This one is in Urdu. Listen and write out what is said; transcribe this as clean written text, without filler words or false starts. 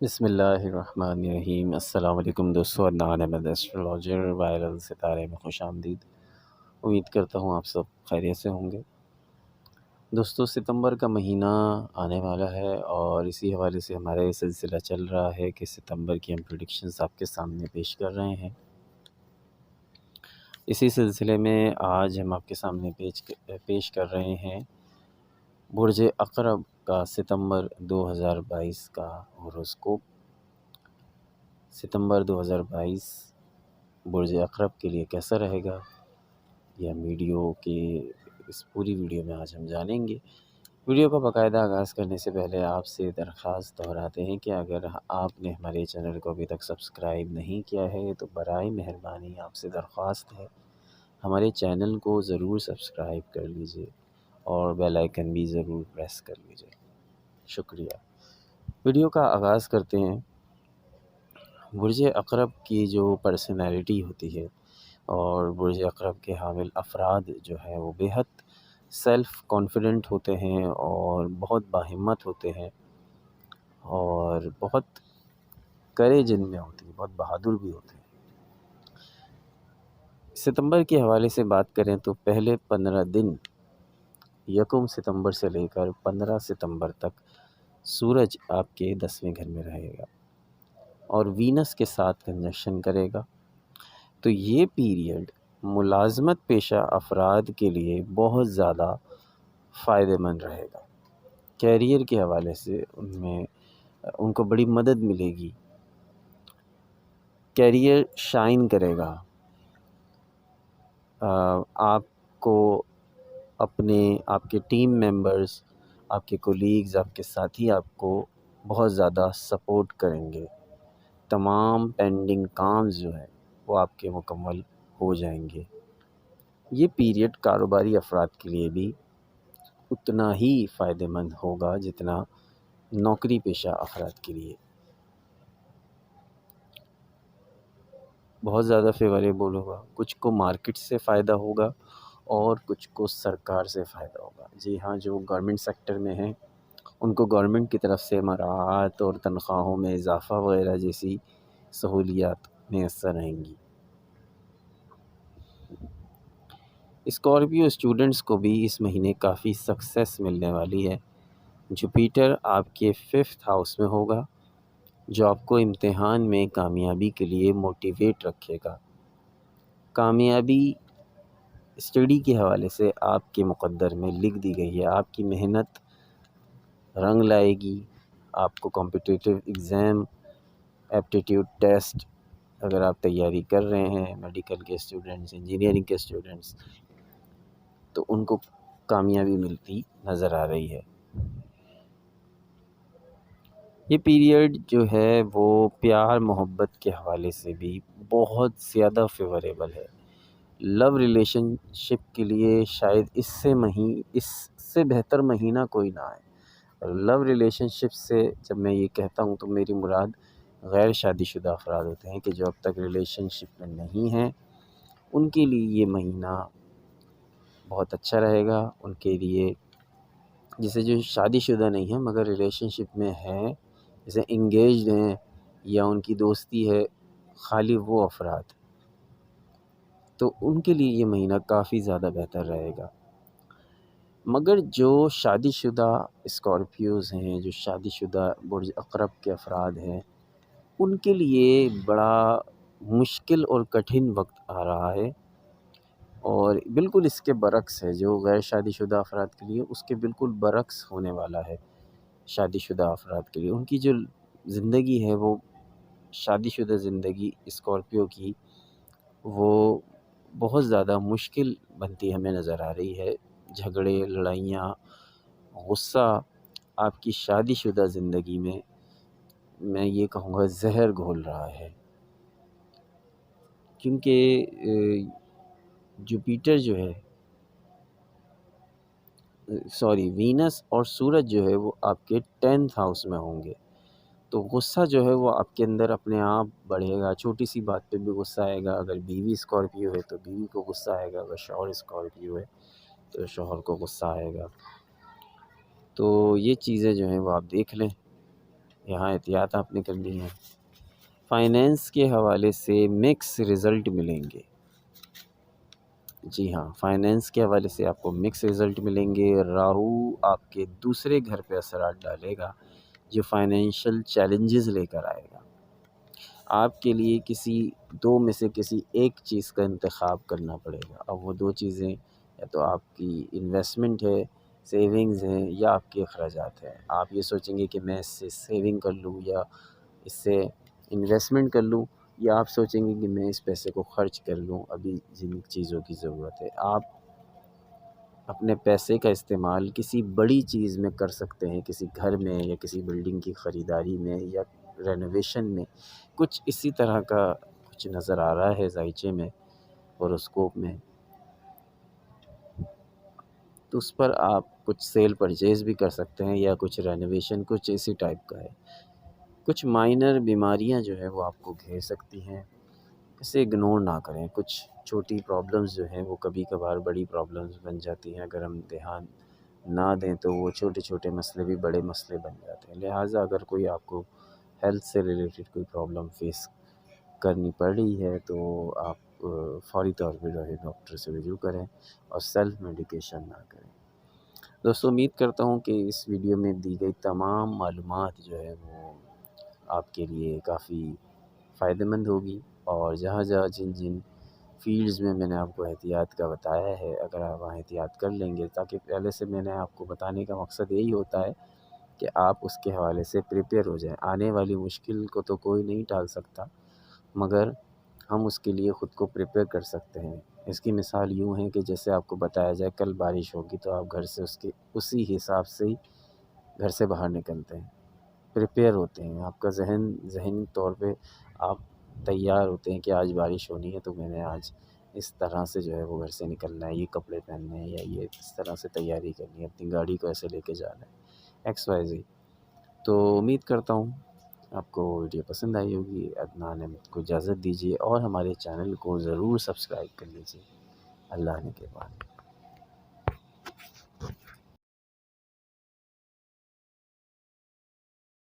بسم اللہ الرحمن الرحیم۔ السلام علیکم دوستو، عدنان احمد ایسٹرولوجر وائرل ستارے میں خوش آمدید۔ امید کرتا ہوں آپ سب خیریت سے ہوں گے۔ دوستو، ستمبر کا مہینہ آنے والا ہے اور اسی حوالے سے ہمارا یہ سلسلہ چل رہا ہے کہ ستمبر کی ہم پریڈکشنز آپ کے سامنے پیش کر رہے ہیں۔ اسی سلسلے میں آج ہم آپ کے سامنے پیش کر رہے ہیں برج عقرب کا ستمبر 2022 کا ہوروسکوپ۔ ستمبر 2022 برج عقرب کے لیے کیسا رہے گا، یہ ہم اس پوری ویڈیو میں آج ہم جانیں گے۔ ویڈیو کا باقاعدہ آغاز کرنے سے پہلے آپ سے درخواست دہراتے ہیں کہ اگر آپ نے ہمارے چینل کو ابھی تک سبسکرائب نہیں کیا ہے تو برائے مہربانی آپ سے درخواست ہے ہمارے چینل کو ضرور سبسکرائب کر لیجئے اور بیل آئیکن بھی ضرور پریس کر لیجئے۔ شکریہ۔ ویڈیو کا آغاز کرتے ہیں۔ برج عقرب کی جو پرسنالٹی ہوتی ہے اور برج عقرب کے حامل افراد جو ہیں وہ بیحد سیلف کانفیڈنٹ ہوتے ہیں اور بہت باہمت ہوتے ہیں اور بہت کریج ان میں ہوتی ہے، بہت بہادر بھی ہوتے ہیں۔ ستمبر کے حوالے سے بات کریں تو پہلے 15 دن 1 ستمبر سے لے کر 15 ستمبر تک سورج آپ کے 10ویں گھر میں رہے گا اور وینس کے ساتھ کنجنکشن کرے گا، تو یہ پیریڈ ملازمت پیشہ افراد کے لیے بہت زیادہ فائدہ مند رہے گا۔ کیریئر کے حوالے سے ان کو بڑی مدد ملے گی، کیریئر شائن کرے گا۔ آپ کو آپ کے ٹیم ممبرز، آپ کے کولیگز، آپ کے ساتھی آپ کو بہت زیادہ سپورٹ کریں گے۔ تمام پینڈنگ کامز جو ہیں وہ آپ کے مکمل ہو جائیں گے۔ یہ پیریڈ کاروباری افراد کے لیے بھی اتنا ہی فائدہ مند ہوگا جتنا نوکری پیشہ افراد کے لیے۔ بہت زیادہ فیوریبل ہوگا، کچھ کو مارکیٹ سے فائدہ ہوگا اور کچھ کو سرکار سے فائدہ ہوگا۔ جی ہاں، جو گورنمنٹ سیکٹر میں ہیں ان کو گورنمنٹ کی طرف سے مراعات اور تنخواہوں میں اضافہ وغیرہ جیسی سہولیات میسر رہیں گی۔ اسکارپیو اسٹوڈنٹس کو بھی اس مہینے کافی سکسیس ملنے والی ہے۔ جوپیٹر آپ کے 5th ہاؤس میں ہوگا جو آپ کو امتحان میں کامیابی کے لیے موٹیویٹ رکھے گا۔ کامیابی اسٹڈی کے حوالے سے آپ کے مقدر میں لکھ دی گئی ہے۔ آپ کی محنت رنگ لائے گی۔ آپ کو کمپٹیٹیو ایگزام، ایپٹیٹیوڈ ٹیسٹ اگر آپ تیاری کر رہے ہیں، میڈیکل کے اسٹوڈنٹس، انجینئرنگ کے اسٹوڈنٹس، تو ان کو کامیابی ملتی نظر آ رہی ہے۔ یہ پیریڈ جو ہے وہ پیار محبت کے حوالے سے بھی بہت زیادہ فیوریبل ہے۔ لو ریلیشن شپ کے لیے شاید اس سے بہتر مہینہ کوئی نہ آئے۔ لو ریلیشن شپ سے جب میں یہ کہتا ہوں تو میری مراد غیر شادی شدہ افراد ہوتے ہیں کہ جو اب تک ریلیشن شپ میں نہیں ہیں، ان کے لیے یہ مہینہ بہت اچھا رہے گا۔ ان کے لیے جیسے جو شادی شدہ نہیں ہیں مگر ریلیشن شپ میں ہیں، جیسے انگیجڈ ہیں یا ان کی دوستی ہے، خالی وہ افراد، تو ان کے لیے یہ مہینہ کافی زیادہ بہتر رہے گا۔ مگر جو شادی شدہ اسکارپیوز ہیں، جو شادی شدہ برج عقرب کے افراد ہیں، ان کے لیے بڑا مشکل اور کٹھن وقت آ رہا ہے، اور بالکل اس کے برعکس ہے جو غیر شادی شدہ افراد کے لیے، اس کے بالکل برعکس ہونے والا ہے شادی شدہ افراد کے لیے۔ ان کی جو زندگی ہے وہ شادی شدہ زندگی اسکارپیو کی، وہ بہت زیادہ مشکل بنتی ہمیں نظر آ رہی ہے۔ جھگڑے، لڑائیاں، غصہ آپ کی شادی شدہ زندگی میں یہ کہوں گا زہر گھول رہا ہے، کیونکہ جوپیٹر جو ہے وینس اور سورج جو ہے وہ آپ کے 10th ہاؤس میں ہوں گے، تو غصہ جو ہے وہ آپ کے اندر اپنے آپ بڑھے گا۔ چھوٹی سی بات پہ بھی غصہ آئے گا۔ اگر بیوی اسکارپیو ہے تو بیوی کو غصہ آئے گا، اگر شوہر اسکارپیو ہے تو شوہر کو غصہ آئے گا۔ تو یہ چیزیں جو ہیں وہ آپ دیکھ لیں۔ یہاں احتیاط آپ نے کرنی ہے۔ فائنینس کے حوالے سے مکس رزلٹ ملیں گے، جی ہاں، فائنینس کے حوالے سے آپ کو مکس رزلٹ ملیں گے۔ راہو آپ کے دوسرے گھر پہ اثرات ڈالے گا جو فائنینشیل چیلنجز لے کر آئے گا۔ آپ کے لیے کسی دو میں سے کسی ایک چیز کا انتخاب کرنا پڑے گا۔ اب وہ دو چیزیں یا تو آپ کی انویسٹمنٹ ہے، سیونگز ہیں، یا آپ کے اخراجات ہیں۔ آپ یہ سوچیں گے کہ میں اس سے سیونگ کر لوں یا اس سے انویسٹمنٹ کر لوں، یا آپ سوچیں گے کہ میں اس پیسے کو خرچ کر لوں ابھی جن چیزوں کی ضرورت ہے۔ آپ اپنے پیسے کا استعمال کسی بڑی چیز میں کر سکتے ہیں، کسی گھر میں یا کسی بلڈنگ کی خریداری میں یا رینوویشن میں۔ کچھ اسی طرح کا کچھ نظر آ رہا ہے ذائچے میں اور اسکوپ میں، تو اس پر آپ کچھ سیل پرچیز بھی کر سکتے ہیں یا کچھ رینوویشن کچھ اسی ٹائپ کا ہے۔ کچھ مائنر بیماریاں جو ہے وہ آپ کو گھیر سکتی ہیں، اسے اگنور نہ کریں۔ کچھ چھوٹی پرابلمز جو ہیں وہ کبھی کبھار بڑی پرابلمز بن جاتی ہیں، اگر ہم دھیان نہ دیں تو وہ چھوٹے چھوٹے مسئلے بھی بڑے مسئلے بن جاتے ہیں۔ لہٰذا اگر کوئی آپ کو ہیلتھ سے ریلیٹڈ کوئی پرابلم فیس کرنی پڑ رہی ہے تو آپ فوری طور پہ جو ہے ڈاکٹر سے رجوع کریں اور سیلف میڈیکیشن نہ کریں۔ دوستو، امید کرتا ہوں کہ اس ویڈیو میں دی گئی تمام معلومات جو ہے وہ آپ کے لیے کافی فائدہ مند ہوگی، اور جہاں جہاں جن جن فیلڈز میں نے آپ کو احتیاط کا بتایا ہے، اگر آپ وہاں احتیاط کر لیں گے، تاکہ پہلے سے میں نے آپ کو بتانے کا مقصد یہی ہوتا ہے کہ آپ اس کے حوالے سے پریپیئر ہو جائیں۔ آنے والی مشکل کو تو کوئی نہیں ٹال سکتا، مگر ہم اس کے لیے خود کو پریپیئر کر سکتے ہیں۔ اس کی مثال یوں ہے کہ جیسے آپ کو بتایا جائے کل بارش ہوگی تو آپ گھر سے اسی حساب سے ہی گھر سے باہر نکلتے ہیں، پریپیئر ہوتے ہیں۔ آپ کا ذہنی طور پہ آپ تیار ہوتے ہیں کہ آج بارش ہونی ہے تو میں نے آج اس طرح سے جو ہے وہ گھر سے نکلنا ہے، یہ کپڑے پہننے ہیں یا یہ اس طرح سے تیاری کرنی ہے، اپنی گاڑی کو ایسے لے کے جانا ہے، ایکس وائی زی۔ تو امید کرتا ہوں آپ کو ویڈیو پسند آئی ہوگی۔ عدنان احمد کو اجازت دیجیے اور ہمارے چینل کو ضرور سبسکرائب کر لیجیے۔ اللہ نے کے بعد